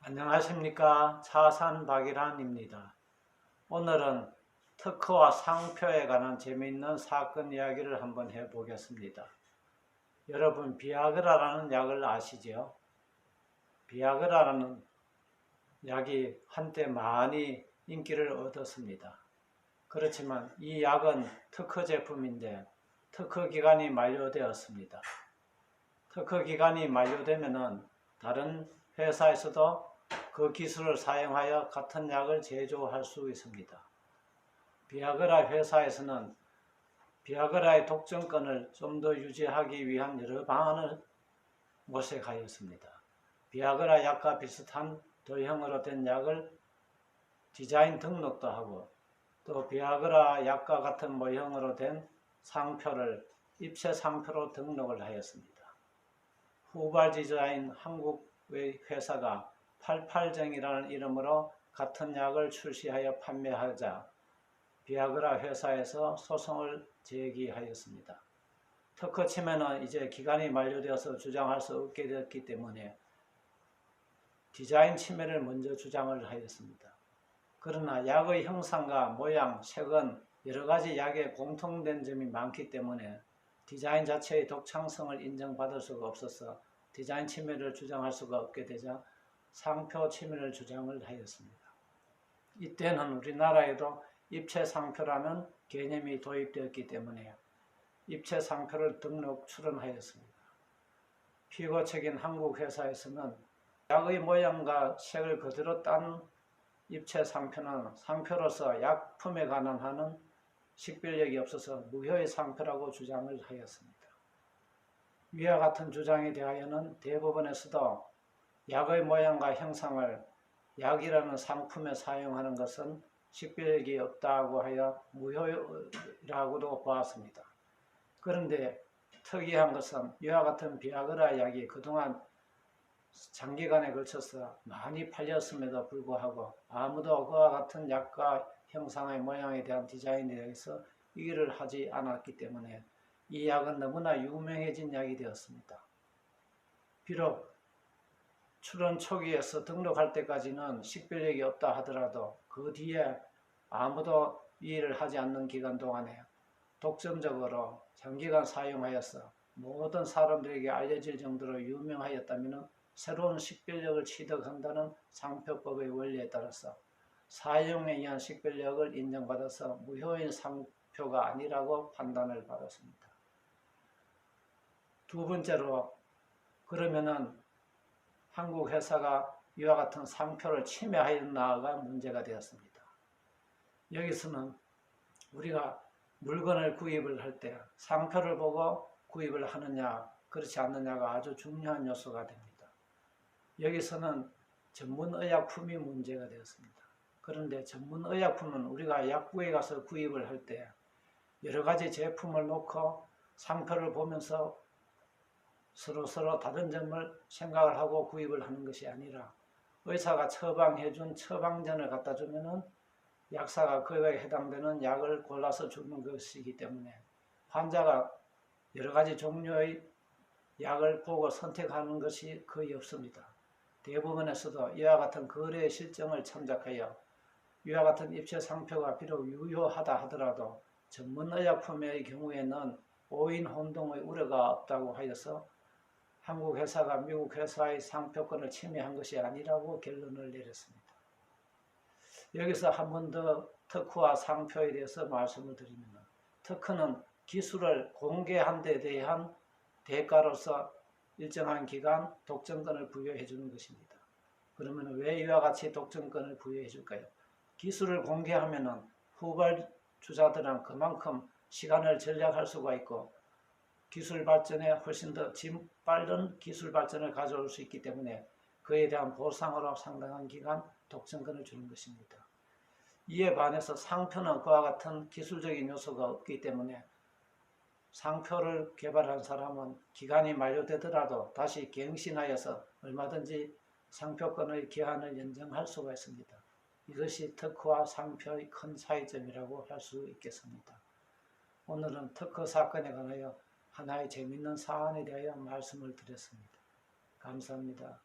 안녕하십니까. 차산박일환입니다. 오늘은 특허와 상표에 관한 재미있는 사건 이야기를 한번 해보겠습니다. 여러분, 비아그라라는 약을 아시죠? 비아그라라는 약이 한때 많이 인기를 얻었습니다. 그렇지만 이 약은 특허 제품인데 특허 기간이 만료되었습니다. 특허 기간이 만료되면은 다른 회사에서도 그 기술을 사용하여 같은 약을 제조할 수 있습니다. 비아그라 회사에서는 비아그라의 독점권을 좀 더 유지하기 위한 여러 방안을 모색하였습니다. 비아그라 약과 비슷한 도형으로 된 약을 디자인 등록도 하고 또 비아그라 약과 같은 모형으로 된 상표를 입체 상표로 등록을 하였습니다. 후발 디자인 한국의 회사가 88정이라는 이름으로 같은 약을 출시하여 판매하자 비아그라 회사에서 소송을 제기하였습니다. 특허 침해는 이제 기간이 만료되어서 주장할 수 없게 되었기 때문에 디자인 침해를 먼저 주장을 하였습니다. 그러나 약의 형상과 모양, 색은 여러가지 약에 공통된 점이 많기 때문에 디자인 자체의 독창성을 인정받을 수가 없어서 디자인 침해를 주장할 수가 없게 되자 상표 침해를 주장을 하였습니다. 이때는 우리나라에도 입체 상표라는 개념이 도입되었기 때문에 입체 상표를 등록 출원하였습니다. 피고 측인 한국 회사에서는 약의 모양과 색을 그대로 딴 입체 상표는 상표로서 약품에 관한 하는 식별력이 없어서 무효의 상표라고 주장을 하였습니다. 위와 같은 주장에 대하여는 대법원에서도 약의 모양과 형상을 약이라는 상품에 사용하는 것은 식별력이 없다고 하여 무효라고도 보았습니다. 그런데 특이한 것은 이와 같은 비아그라 약이 그동안 장기간에 걸쳐서 많이 팔렸음에도 불구하고 아무도 그와 같은 약과 형상의 모양에 대한 디자인에 대해서 이의를 하지 않았기 때문에 이 약은 너무나 유명해진 약이 되었습니다. 비록 출원 초기에서 등록할 때까지는 식별력이 없다 하더라도 그 뒤에 아무도 이의를 하지 않는 기간 동안에 독점적으로 장기간 사용하여서 모든 사람들에게 알려질 정도로 유명하였다면 새로운 식별력을 취득한다는 상표법의 원리에 따라서 사용에 의한 식별력을 인정받아서 무효인 상표가 아니라고 판단을 받았습니다. 두 번째로, 그러면은 한국 회사가 이와 같은 상표를 침해하였나가 문제가 되었습니다. 여기서는 우리가 물건을 구입을 할 때 상표를 보고 구입을 하느냐 그렇지 않느냐가 아주 중요한 요소가 됩니다. 여기서는 전문의약품이 문제가 되었습니다. 그런데 전문의약품은 우리가 약국에 가서 구입을 할 때 여러 가지 제품을 놓고 상표를 보면서 서로 다른 점을 생각을 하고 구입을 하는 것이 아니라 의사가 처방해준 처방전을 갖다 주면은 약사가 그에 해당되는 약을 골라서 주는 것이기 때문에 환자가 여러 가지 종류의 약을 보고 선택하는 것이 거의 없습니다. 대부분에서도 이와 같은 거래의 실정을 참작하여 이와 같은 입체 상표가 비록 유효하다 하더라도 전문의약품의 경우에는 오인 혼동의 우려가 없다고 하여서 한국 회사가 미국 회사의 상표권을 침해한 것이 아니라고 결론을 내렸습니다. 여기서 한 번 더 특허와 상표에 대해서 말씀을 드리면 특허는 기술을 공개한 데 대한 대가로서 일정한 기간 독점권을 부여해 주는 것입니다. 그러면 왜 이와 같이 독점권을 부여해 줄까요? 기술을 공개하면 후발주자들은 그만큼 시간을 절약할 수가 있고 기술 발전에 훨씬 더 빠른 기술 발전을 가져올 수 있기 때문에 그에 대한 보상으로 상당한 기간 독점권을 주는 것입니다. 이에 반해서 상표는 그와 같은 기술적인 요소가 없기 때문에 상표를 개발한 사람은 기간이 만료되더라도 다시 갱신하여서 얼마든지 상표권의 기한을 연장할 수가 있습니다. 이것이 특허와 상표의 큰 차이점이라고 할 수 있겠습니다. 오늘은 특허 사건에 관하여 하나의 재미있는 사안에 대하여 말씀을 드렸습니다. 감사합니다.